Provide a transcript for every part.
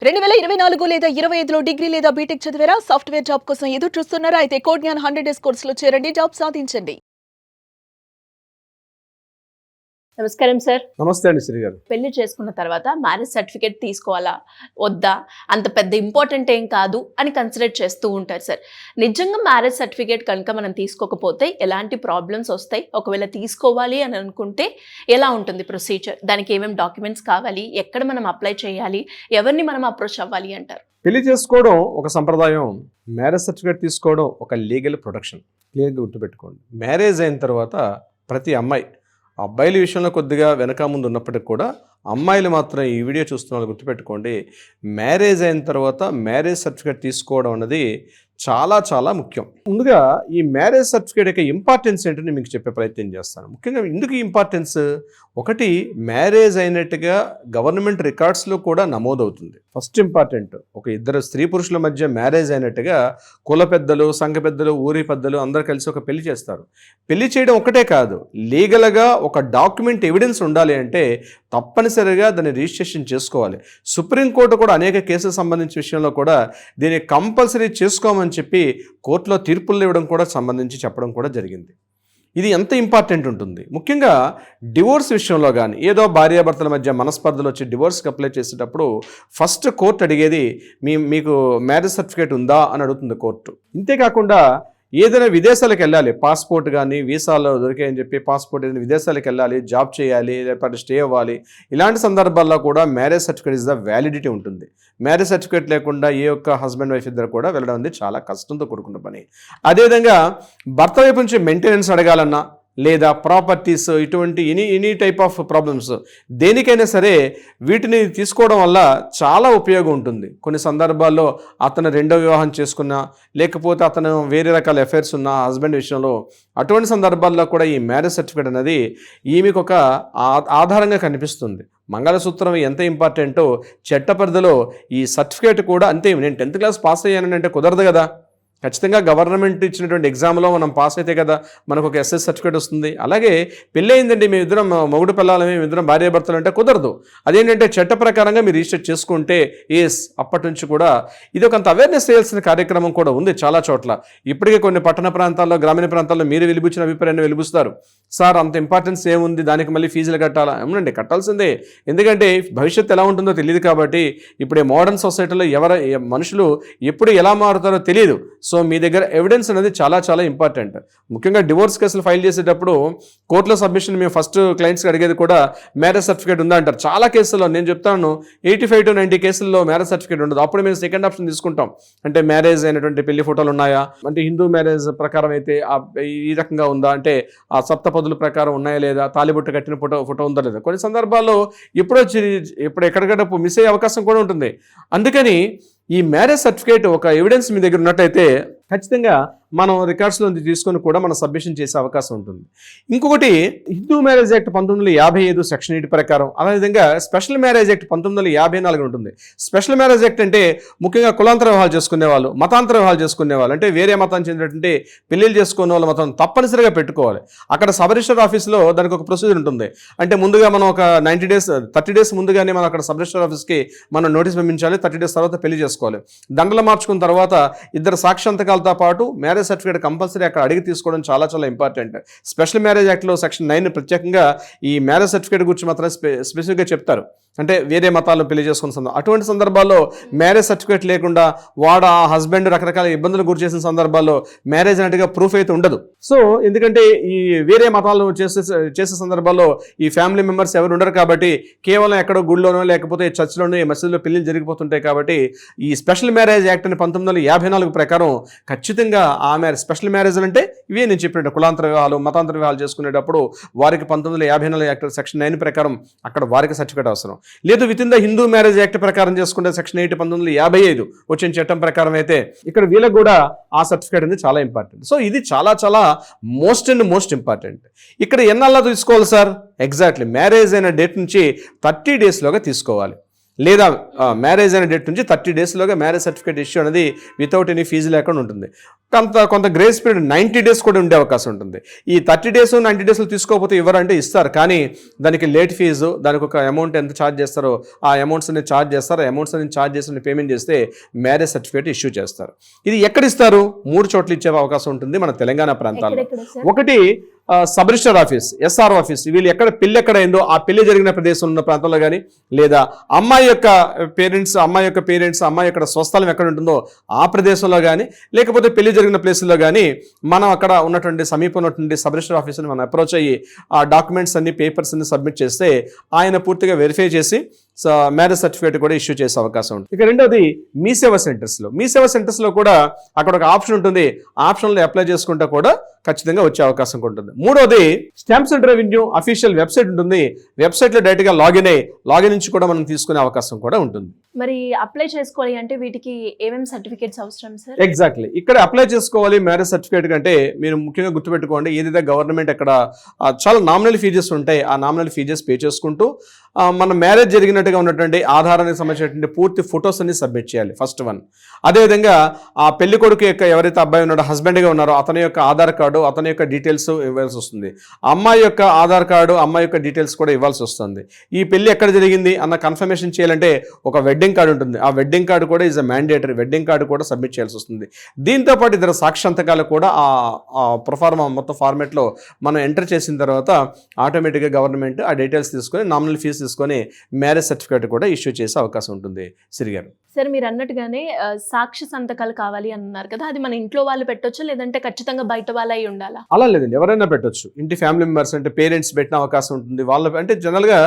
2024 లేదా 25లో డిగ్రీ లేదా బీటెక్ చదివారా? సాఫ్ట్‌వేర్ జాబ్ కోసం ఎదురు చూస్తున్నారా? అయితే కోడ్ జ్ఞాన్ 100 డేస్ కోర్సులో చేరండి, జాబ్ సాధించండి. నమస్కారం సార్. నమస్తే అండి శ్రీ గారు. పెళ్లి చేసుకున్న తర్వాత మ్యారేజ్ సర్టిఫికేట్ తీసుకోవాలా వద్దా, అంత పెద్ద ఇంపార్టెంట్ ఏం కాదు అని కన్సిడర్ చేస్తూ ఉంటారు సార్. నిజంగా మ్యారేజ్ సర్టిఫికేట్ కనుక మనం తీసుకోకపోతే ఎలాంటి ప్రాబ్లమ్స్ వస్తాయి? ఒకవేళ తీసుకోవాలి అని అనుకుంటే ఎలా ఉంటుంది ప్రొసీజర్? దానికి ఏమేమి డాక్యుమెంట్స్ కావాలి, ఎక్కడ మనం అప్లై చేయాలి, ఎవరిని మనం అప్రోచ్ అవ్వాలి అంటారు? పెళ్లి చేసుకోవడం ఒక సంప్రదాయం, మ్యారేజ్ సర్టిఫికేట్ తీసుకోవడం ఒక లీగల్ ప్రొటెక్షన్. క్లియర్గా గుర్తుపెట్టుకోండి. మ్యారేజ్ అయిన తర్వాత ప్రతి అబ్బాయిల విషయంలో కొద్దిగా వెనక ముందు ఉన్నప్పటికీ కూడా అమ్మాయిలు మాత్రం ఈ వీడియో చూస్తున్న వాళ్ళు గుర్తుపెట్టుకోండి, మ్యారేజ్ అయిన తర్వాత మ్యారేజ్ సర్టిఫికేట్ తీసుకోవడం అన్నది చాలా చాలా ముఖ్యం. ముందుగా ఈ మ్యారేజ్ సర్టిఫికేట్ యొక్క ఇంపార్టెన్స్ ఏంటని మీకు చెప్పే ప్రయత్నం చేస్తాను. ముఖ్యంగా ఎందుకు ఇంపార్టెన్స్? ఒకటి, మ్యారేజ్ అయినట్టుగా గవర్నమెంట్ రికార్డ్స్లో కూడా నమోదవుతుంది. ఫస్ట్ ఇంపార్టెంట్, ఒక ఇద్దరు స్త్రీ పురుషుల మధ్య మ్యారేజ్ అయినట్టుగా కుల పెద్దలు, సంఘ పెద్దలు, ఊరి పెద్దలు అందరూ కలిసి ఒక పెళ్లి చేస్తారు. పెళ్లి చేయడం ఒకటే కాదు, లీగల్గా ఒక డాక్యుమెంట్ ఎవిడెన్స్ ఉండాలి. అంటే తప్పనిసరిగా దాన్ని రిజిస్ట్రేషన్ చేసుకోవాలి. సుప్రీంకోర్టు కూడా అనేక కేసులకు సంబంధించిన విషయంలో కూడా దీన్ని కంపల్సరీ చేసుకోమని చెప్పి కోర్టులో తీర్పులు ఇవ్వడం కూడా సంబంధించి చెప్పడం కూడా జరిగింది. ఇది ఎంత ఇంపార్టెంట్ ఉంటుంది. ముఖ్యంగా డివోర్స్ విషయంలో కానీ, ఏదో భార్యాభర్తల మధ్య మనస్పర్ధలు వచ్చి డివోర్స్కి అప్లై చేసేటప్పుడు ఫస్ట్ కోర్టు అడిగేది మీకు మ్యారేజ్ సర్టిఫికేట్ ఉందా అని అడుగుతుంది కోర్టు. ఇంతేకాకుండా ఏదైనా విదేశాలకు వెళ్ళాలి, పాస్పోర్ట్ కానీ వీసాలో దొరికాయని చెప్పి పాస్పోర్ట్ ఏదైనా విదేశాలకు వెళ్ళాలి, జాబ్ చేయాలి, లేకపోతే స్టే అవ్వాలి, ఇలాంటి సందర్భాల్లో కూడా marriage certificate is the validity ఉంటుంది. మ్యారేజ్ సర్టిఫికేట్ లేకుండా ఏ ఒక్క హస్బెండ్ వైఫ్ ఇద్దరు కూడా వెళ్ళడం అనేది చాలా కష్టంతో కూడుకున్న పని. అదేవిధంగా భర్త వైపు నుంచి మెయింటెనెన్స్ అడగాలన్నా లేదా ప్రాపర్టీస్, ఇటువంటి ఎనీ టైప్ ఆఫ్ ప్రాబ్లమ్స్ దేనికైనా సరే వీటిని తీసుకోవడం వల్ల చాలా ఉపయోగం ఉంటుంది. కొన్ని సందర్భాల్లో అతను రెండో వివాహం చేసుకున్నా, లేకపోతే అతను వేరే రకాల అఫైర్స్ ఉన్న హస్బెండ్ విషయంలో, అటువంటి సందర్భాల్లో కూడా ఈ మ్యారేజ్ సర్టిఫికేట్ అనేది ఈమెకు ఒక ఆధారంగా కనిపిస్తుంది. మంగళసూత్రం ఎంత ఇంపార్టెంటో చట్ట పరిధిలో ఈ సర్టిఫికేట్ కూడా అంతే. నేను 10th క్లాస్ పాస్ అయ్యానని అంటే కుదరదు కదా. ఖచ్చితంగా గవర్నమెంట్ ఇచ్చినటువంటి ఎగ్జామ్లో మనం పాస్ అయితే కదా మనకు ఒక ఎస్ఎస్ సర్టిఫికేట్ వస్తుంది. అలాగే పెళ్ళి అయిందండి, మేమిద్దరం మొగుడు పిల్లలమే, మేమిద్దరం భార్యాభర్తలు అంటే కుదరదు. అదేంటంటే చట్ట ప్రకారంగా మీరు రిజిస్టర్ చేసుకుంటే అప్పటి నుంచి కూడా ఇది ఒక అవేర్నెస్ చేయాల్సిన కార్యక్రమం కూడా ఉంది చాలా చోట్ల. ఇప్పటికే కొన్ని పట్టణ ప్రాంతాల్లో, గ్రామీణ ప్రాంతాల్లో మీరు వెలిబుచ్చిన అభిప్రాయాన్ని వెలిబుస్తారు. సార్ అంత ఇంపార్టెన్స్ ఏముంది, దానికి మళ్ళీ ఫీజులు కట్టాలా? అవునండి, కట్టాల్సిందే. ఎందుకంటే భవిష్యత్తు ఎలా ఉంటుందో తెలియదు కాబట్టి. ఇప్పుడు మోడర్న్ సొసైటీలో మనుషులు ఎప్పుడు ఎలా మారుతారో తెలియదు. సో మీ దగ్గర ఎవిడెన్స్ అనేది చాలా చాలా ఇంపార్టెంట్. ముఖ్యంగా డివోర్స్ కేసులు ఫైల్ చేసేటప్పుడు కోర్టులో సబ్మిషన్ మేము ఫస్ట్ క్లయింట్స్కి అడిగేది కూడా మ్యారేజ్ సర్టిఫికేట్ ఉందా అంటారు. చాలా కేసుల్లో నేను చెప్తాను 85 to 90 కేసుల్లో మ్యారేజ్ సర్టిఫికేట్ ఉండదు. అప్పుడు మేము సెకండ్ ఆప్షన్ తీసుకుంటాం. అంటే మ్యారేజ్ అయినటువంటి పెళ్లి ఫోటోలు ఉన్నాయా, అంటే హిందూ మ్యారేజ్ ప్రకారం అయితే ఈ రకంగా ఉందా, అంటే ఆ సప్తపదుల ప్రకారం ఉన్నాయా లేదా, తాలిబొట్టు కట్టిన ఫోటో ఉందా లేదా. కొన్ని సందర్భాల్లో ఇప్పుడు ఎక్కడికక్కడ మిస్ అయ్యే అవకాశం కూడా ఉంటుంది. అందుకని ఈ మ్యారేజ్ సర్టిఫికేట్ ఒక ఎవిడెన్స్ మీ దగ్గర ఉన్నట్టయితే ఖచ్చితంగా మనం రికార్డ్స్లో తీసుకొని కూడా మనం సబ్మిషన్ చేసే అవకాశం ఉంటుంది. ఇంకొకటి, హిందూ మ్యారేజ్ యాక్ట్ 1955 సెక్షన్ 8 ప్రకారం, అదేవిధంగా స్పెషల్ మ్యారేజ్ యాక్ట్ 1954 ఉంటుంది. స్పెషల్ మ్యారేజ్ యాక్ట్ అంటే ముఖ్యంగా కులాంతర వివాహాలు చేసుకునే వాళ్ళు, మతాంతర వివాహాలు చేసుకునే వాళ్ళు, అంటే వేరే మతాన్ని చెందినటువంటి పెళ్లిళ్ళు చేసుకునే వాళ్ళ మతం తప్పనిసరిగా పెట్టుకోవాలి. అక్కడ సబ్ రిజిస్టర్ ఆఫీస్లో దానికి ఒక ప్రొసీజర్ ఉంటుంది. అంటే ముందుగా మనం ఒక 30 days ముందుగానే మనం అక్కడ సబ్ రిజిస్టర్ ఆఫీస్కి మనం నోటీస్ పంపించాలి. 30 days తర్వాత పెళ్లి చేసుకోవాలి. దండలు మార్చుకున్న తర్వాత ఇద్దరు సాక్ష్యంతకాలతో పాటు మ్యారేజ్ సర్టిఫికేట్ కంపల్సరీ అక్కడ అడిగి తీసుకోవడం చాలా చాలా ఇంపార్టెంట్. స్పెషల్ మ్యారేజ్ యాక్ట్లో సెక్షన్ 9 ప్రత్యేకంగా ఈ మ్యారేజ్ సర్టిఫికేట్ గురించి మాత్రం స్పెసిఫిక్గా చెప్తారు. అంటే వేరే మతాలను పెళ్లి చేసుకున్న అటువంటి సందర్భాల్లో మ్యారేజ్ సర్టిఫికేట్ లేకుండా వాడు ఆ హస్బెండ్ రకరకాల ఇబ్బందులు గురి చేసిన సందర్భాల్లో మ్యారేజ్ అన్నట్టుగా ప్రూఫ్ అయితే ఉండదు. సో ఎందుకంటే ఈ వేరే మతాలను చేసే సందర్భాల్లో ఈ ఫ్యామిలీ మెంబర్స్ ఎవరు ఉండరు కాబట్టి కేవలం ఎక్కడో గుడిలోనో లేకపోతే చర్చిలోనో మసీదులో పెళ్లిళ్ళు జరిగిపోతుంటాయి. కాబట్టి ఈ స్పెషల్ మ్యారేజ్ యాక్ట్ అని 1954 ప్రకారం ఖచ్చితంగా ఆ స్పెషల్ మ్యారేజ్ అంటే ఇవే నేను చెప్పినట్టు కులాంతర వివాహాలు, మతాంతర వివాహాలు చేసుకునేటప్పుడు వారికి 1954 యాక్ట్ సెక్షన్ 9 ప్రకారం అక్కడ వారికి సర్టిఫికేట్ అవసరం. లేదు with in the Hindu marriage act ప్రకారం చేసుకుంటే సెక్షన్ 8 1955 వచ్చిన చట్టం ప్రకారం అయితే ఇక్కడ వీళ్ళకి కూడా ఆ సర్టిఫికేట్ అనేది చాలా ఇంపార్టెంట్. సో ఇది చాలా చాలా మోస్ట్ ఇంపార్టెంట్. ఇక్కడ ఎన్నాళ్ళ తీసుకోవాలి సార్? ఎగ్జాక్ట్లీ మ్యారేజ్ అయిన డేట్ నుంచి 30 days తీసుకోవాలి. లేదా మ్యారేజ్ అనే డేట్ నుంచి 30 డేస్లోగా మ్యారేజ్ సర్టిఫికేట్ ఇష్యూ అనేది వితౌట్ ఎనీ ఫీజు లేకుండా ఉంటుంది. కొంత గ్రేస్ పీరియడ్ 90 డేస్ కూడా ఉండే అవకాశం ఉంటుంది. ఈ 30 డేస్ 90 డేస్లో తీసుకోకపోతే ఇవ్వరంటే ఇస్తారు, కానీ దానికి లేట్ ఫీజు, దానికి ఒక అమౌంట్ ఎంత ఛార్జ్ చేస్తారో ఆ అమౌంట్స్ అనేది ఛార్జ్ చేస్తారు. ఆ అమౌంట్స్ అనేది ఛార్జ్ చేసి పేమెంట్ చేస్తే మ్యారేజ్ సర్టిఫికేట్ ఇష్యూ చేస్తారు. ఇది ఎక్కడ ఇస్తారు? 3 చోట్ల ఇచ్చే అవకాశం ఉంటుంది మన తెలంగాణ ప్రాంతాల్లో. ఒకటి sub register office, SR office. వీళ్ళు పెళ్లి ఎక్కడ అయిందో ఆ పెళ్లి జరిగిన ప్రదేశం ఉన్న ప్రాంతంలో కానీ, లేదా అమ్మాయి యొక్క పేరెంట్స్ అమ్మాయి యొక్క స్వస్థలం ఎక్కడ ఉంటుందో ఆ ప్రదేశంలో కానీ, లేకపోతే పెళ్లి జరిగిన ప్లేసుల్లో కానీ మనం అక్కడ ఉన్నటువంటి సమీపంలో ఉన్నటువంటి సబ్ రిజిస్టర్ ఆఫీస్ని మనం అప్రోచ్ అయ్యి ఆ డాక్యుమెంట్స్ అన్ని పేపర్స్ అన్ని సబ్మిట్ చేస్తే ఆయన పూర్తిగా వెరిఫై చేసి మ్యారేజ్ సర్టిఫికేట్ కూడా ఇష్యూ చేసే అవకాశం ఉంటుంది. ఇక రెండోది మీ సేవా సెంటర్స్లో కూడా అక్కడ ఒక ఆప్షన్ ఉంటుంది. ఆప్షన్లో అప్లై చేసుకుంటే కూడా ఖచ్చితంగా వచ్చే అవకాశం ఉంటుంది. మూడోది stamps and revenue official website ఉంటుంది. వెబ్సైట్లో డైరెక్ట్గా లాగిన్ నుంచి కూడా మనం తీసుకునే అవకాశం కూడా ఉంటుంది. మరి అప్లై చేసుకోవాలి అంటే వీటికి ఏమేమి సర్టిఫికేట్స్ అవసరం సార్? ఎగ్జాక్ట్లీ, ఇక్కడ అప్లై చేసుకోవాలి మ్యారేజ్ సర్టిఫికేట్ కంటే మీరు ముఖ్యంగా గుర్తుపెట్టుకోండి, ఏదైతే గవర్నమెంట్ అక్కడ చాలా నామినల్ ఫీజెస్ ఉంటాయి, ఆ నామినల్ ఫీజెస్ పే చేసుకుంటూ మన మ్యారేజ్ జరిగినట్టుగా ఉన్నటువంటి ఆధారానికి సంబంధించినటువంటి పూర్తి ఫొటోస్ అన్ని సబ్మిట్ చేయాలి, ఫస్ట్ వన్. అదేవిధంగా ఆ పెళ్లి కొడుకు యొక్క ఎవరైతే అబ్బాయి ఉన్నాడో, హస్బెండ్గా ఉన్నారో, అతని యొక్క ఆధార్ కార్డు, అతని యొక్క డీటెయిల్స్ ఇవ్వాల్సి వస్తుంది. అమ్మాయి యొక్క ఆధార్ కార్డు, అమ్మాయి యొక్క డీటెయిల్స్ కూడా ఇవ్వాల్సి వస్తుంది. ఈ పెళ్లి ఎక్కడ జరిగింది అన్న కన్ఫర్మేషన్ చేయాలంటే ఒక వెడ్డింగ్ కార్డు ఉంటుంది. ఆ వెడ్డింగ్ కార్డు కూడా is a mandatory. Wedding card కూడా సబ్మిట్ చేయాల్సి వస్తుంది. దీంతో పాటు ఇతర సాక్ష్యంతకాలు కూడా ఆ ప్రొఫార్మా మొత్తం ఫార్మేట్లో మనం ఎంటర్ చేసిన తర్వాత ఆటోమేటిక్గా గవర్నమెంట్ ఆ డీటెయిల్స్ తీసుకొని నామినల్ ఫీజు తీసుకొని మ్యారేజ్ సర్టిఫికేట్ కూడా ఇష్యూ చేసే అవకాశం ఉంటుంది. సిరి గారు, సార్ మీరు అన్నట్టుగానే సాక్షి సంతకాలు కావాలి అన్నారు కదా, అది మన ఇంట్లో వాళ్ళు పెట్టొచ్చు లేదంటే ఖచ్చితంగా బయట వాళ్ళ అయి ఉండాలా? అలా లేదండి, ఎవరైనా పెట్టొచ్చు. ఇంటి ఫ్యామిలీ మెంబర్స్ అంటే పేరెంట్స్ పెట్టిన అవకాశం ఉంటుంది. వాళ్ళ అంటే జనరల్గా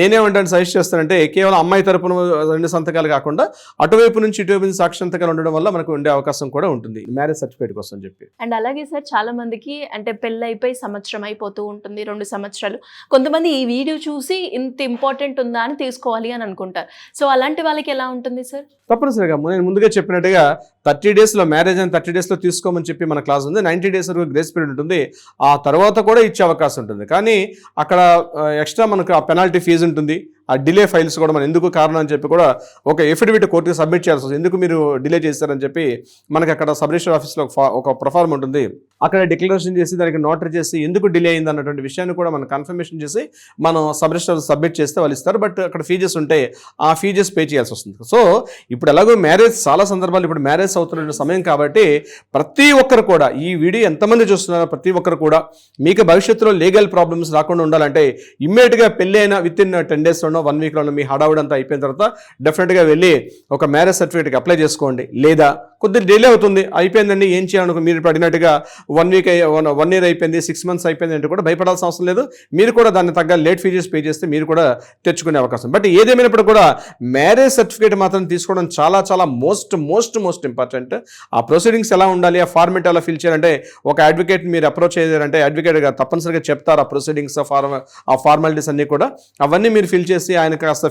నేనేమంటాను సజెస్ట్ చేస్తానంటే కేవలం అమ్మాయి తరపున 2 సంతకాలు కాకుండా అటువైపు నుంచి ఇటువైపు నుంచి సాక్షి సంతకాలు ఉండడం వల్ల మనకు ఉండే అవకాశం కూడా ఉంటుంది మ్యారేజ్ సర్టిఫికేట్ కోసం చెప్పి. అండ్ అలాగే సార్ చాలా మందికి అంటే పెళ్ళి అయిపోయి సంవత్సరం అయిపోతూ ఉంటుంది, 2 సంవత్సరాలు. కొంతమంది ఈ వీడియో చూసి ఇంత ఇంపార్టెంట్ ఉందా అని తీసుకోవాలి అని అనుకుంటారు. సో అలాంటి వాళ్ళకి ఎలా ఉంటుంది సార్? తప్పనిసరిగా నేను ముందుగా చెప్పినట్టుగా 30 డేస్లో మ్యారేజ్ అని 30 డేస్లో తీసుకోమని చెప్పి మన క్లాస్ ఉంది. 90 డేస్ వరకు గ్రేస్ పీరియడ్ ఉంటుంది. ఆ తర్వాత కూడా ఇచ్చే అవకాశం ఉంటుంది. కానీ అక్కడ ఎక్స్ట్రా మనకు ఆ పెనాల్టీ ఫీజు ఉంటుంది. ఆ డిలే ఫైల్స్ కూడా మనం ఎందుకు కారణం అని చెప్పి కూడా ఒక ఎఫిడవిట్ కోర్టుకి సబ్మిట్ చేయాల్సి వస్తుంది. ఎందుకు మీరు డిలే చేస్తారని చెప్పి మనకి అక్కడ సబ్ రిజిస్టర్ ఆఫీస్లో ఒక ప్రొఫార్మ్ ఉంటుంది. అక్కడ డిక్లరేషన్ చేసి దానికి నోటరీ చేసి ఎందుకు డిలే అయింది అన్నటువంటి విషయాన్ని కూడా మనం కన్ఫర్మేషన్ చేసి మనం సబ్ రిజిస్టర్ సబ్మిట్ చేస్తే వాళ్ళు ఇస్తారు. బట్ అక్కడ ఫీజెస్ ఉంటాయి, ఆ ఫీజెస్ పే చేయాల్సి వస్తుంది. సో ఇప్పుడు ఎలాగో మ్యారేజ్ చాలా సందర్భాలు ఇప్పుడు మ్యారేజ్ అవుతున్న సమయం కాబట్టి ప్రతి ఒక్కరు కూడా ఈ వీడియో ఎంతమంది చూస్తున్నారో ప్రతి ఒక్కరు కూడా మీకు భవిష్యత్తులో లీగల్ ప్రాబ్లమ్స్ రాకుండా ఉండాలంటే ఇమ్మీడియట్గా పెళ్ళి అయిన విత్ ఇన్ 10 డేస్లోనో 1 వీక్లోనో మీ హడావుడంతా అయిపోయిన తర్వాత డెఫినెట్గా వెళ్ళి ఒక మ్యారేజ్ సర్టిఫికేట్కి అప్లై చేసుకోండి. లేదా కొద్దిగా డిలే అవుతుంది, అయిపోయిందండి ఏం చేయాలనుకో మీరు పడినట్టుగా 1 ఇయర్ అయిపోయింది, 6 మంత్స్ అయిపోయింది అంటే కూడా భయపడాల్సిన అవసరం లేదు. మీరు కూడా దాన్ని తగ్గ లేట్ ఫీజెస్ పే చేస్తే మీరు కూడా తెచ్చుకునే అవకాశం. బట్ ఏదేమైనప్పుడు కూడా మ్యారేజ్ సర్టిఫికేట్ మాత్రం తీసుకోవడం చాలా చాలా మోస్ట్ ఇంపార్టెంట్. ఆ ప్రొసీడింగ్స్ ఎలా ఉండాలి, ఆ ఫార్మేట్ ఎలా ఫిల్ చేయాలంటే ఒక అడ్వకేట్ మీరు అప్రోచ్ అయ్యారంటే అడ్వకేట్గా తప్పనిసరిగా చెప్తారు ఆ ప్రొసీడింగ్స్, ఆ ఫార్మాలిటీస్ అన్నీ కూడా. అవన్నీ మీరు ఫిల్ చేసి ఆయనకు కాస్త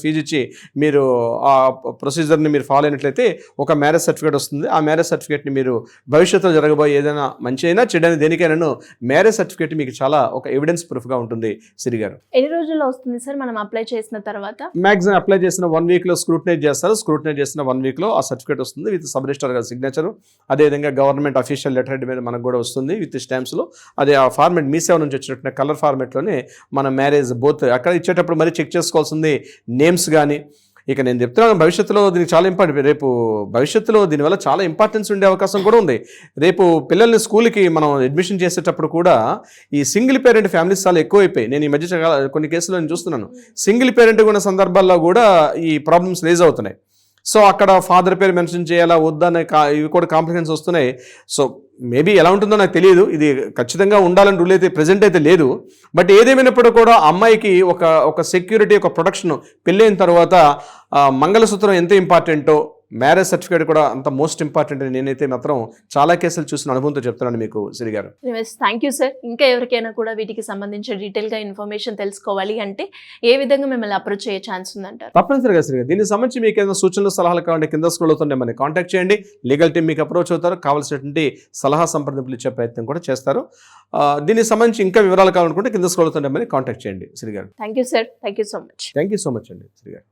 ఫీజు ఇచ్చి మీరు ఆ ప్రొసీజర్ని మీరు ఫాలో అయినట్లయితే ఒక మ్యారేజ్ సర్టిఫికేట్ వస్తుంది. ఆ మ్యారేజ్ సర్టిఫికేట్ని మీరు భవిష్యత్తులో జరగబోయే ఏదైనా మంచి అయినా చెడైనా దేనికైనా మ్యారేజ్ సర్టిఫికేట్ మీకు చాలా ఒక ఎవిడెన్స్ ప్రూఫ్గా ఉంటుంది. సిరి గారు, ఎన్ని రోజుల్లో వస్తుంది సార్ మనం అప్లై చేసిన తర్వాత? మ్యాక్సిమం అప్లై చేసిన 1 వీక్లో స్క్రూటినైజ్ చేస్తారు. స్క్రూటినైజ్ చేసిన 1 వీక్లో ఆ సర్టిఫికేట్ వస్తుంది విత్ సబ్ రిజిస్టర్ గారి సిగ్నేచర్. అదేవిధంగా గవర్నమెంట్ అఫీషియల్ లెటర్ హెడ్ మీద మనకు కూడా వస్తుంది విత్ స్టాంప్స్లో. అదే ఆ ఫార్మేట్ మీ సేవ నుంచి వచ్చినట్టు కలర్ ఫార్మేట్లోనే మన మ్యారేజ్ బోత్ అక్కడ ఇచ్చేటప్పుడు మరీ చెక్ చేసుకోవాల్సింది నేమ్స్ కానీ. ఇక నేను చెప్తున్నాను భవిష్యత్తులో దీనికి చాలా ఇంపార్టెంట్. రేపు భవిష్యత్తులో దీనివల్ల చాలా ఇంపార్టెన్స్ ఉండే అవకాశం కూడా ఉంది. రేపు పిల్లల్ని స్కూల్కి మనం అడ్మిషన్ చేసేటప్పుడు కూడా ఈ సింగిల్ పేరెంట్ ఫ్యామిలీస్ చాలా ఎక్కువైపోయి నేను ఈ మధ్య కొన్ని కేసులు నేను చూస్తున్నాను. సింగిల్ పేరెంట్ ఉన్న సందర్భాల్లో కూడా ఈ ప్రాబ్లమ్స్ రేజ్ అవుతున్నాయి. సో అక్కడ ఫాదర్ పేరు మెన్షన్ చేయాలా వద్దా అనే ఇవి కూడా కాంప్లికేషన్స్ వస్తున్నాయి. సో మేబీ ఎలా ఉంటుందో నాకు తెలియదు. ఇది ఖచ్చితంగా ఉండాలని రూల్ అయితే ప్రెజెంట్ అయితే లేదు. బట్ ఏదేమైనప్పుడు కూడా అమ్మాయికి ఒక సెక్యూరిటీ, ఒక ప్రొటెక్షన్ పెళ్ళైన తర్వాత మంగళసూత్రం ఎంత ఇంపార్టెంటో మ్యారేజ్ సర్టిఫికేట్ కూడా అంత మోస్ట్ ఇంపార్టెంట్ అని నేనైతే మాత్రం చాలా కేసులు చూసిన అనుభవంతో చెప్తున్నాను మీకు శ్రీ గారు. Thank you sir. ఇంకా ఎవరికైనా కూడా వీటికి సంబంధించిన డీటెయిల్గా ఇన్ఫర్మేషన్ తెలుసుకోవాలి అంటే ఏ విధంగా మిమ్మల్ని అప్రోచ్ అయ్యే ఛాన్స్ ఉందంటారు? తప్పనిసరిగా శ్రీ గారు, దీనికి సంబంధించి మీకు ఏదైనా సూచనలు సలహాలు కావాలంటే కింద స్క్రోల్ అవుతుండే మనకి కాంటాక్ట్ చేయండి. లీగల్ టీం మీకు అప్రోచ్ అవుతారు, కావాల్సినటువంటి సలహా సంప్రదింపులు ఇచ్చే ప్రయత్నం కూడా చేస్తారు. దీనికి సంబంధించి ఇంకా వివరాలు కావాలనుకుంటే కింద స్క్రోల్ అవుతుండే మనకి కాంటాక్ట్ చేయండి శ్రీ గారు. Thank you sir. Thank you so much. Thank you so much అండి శ్రీ గారు.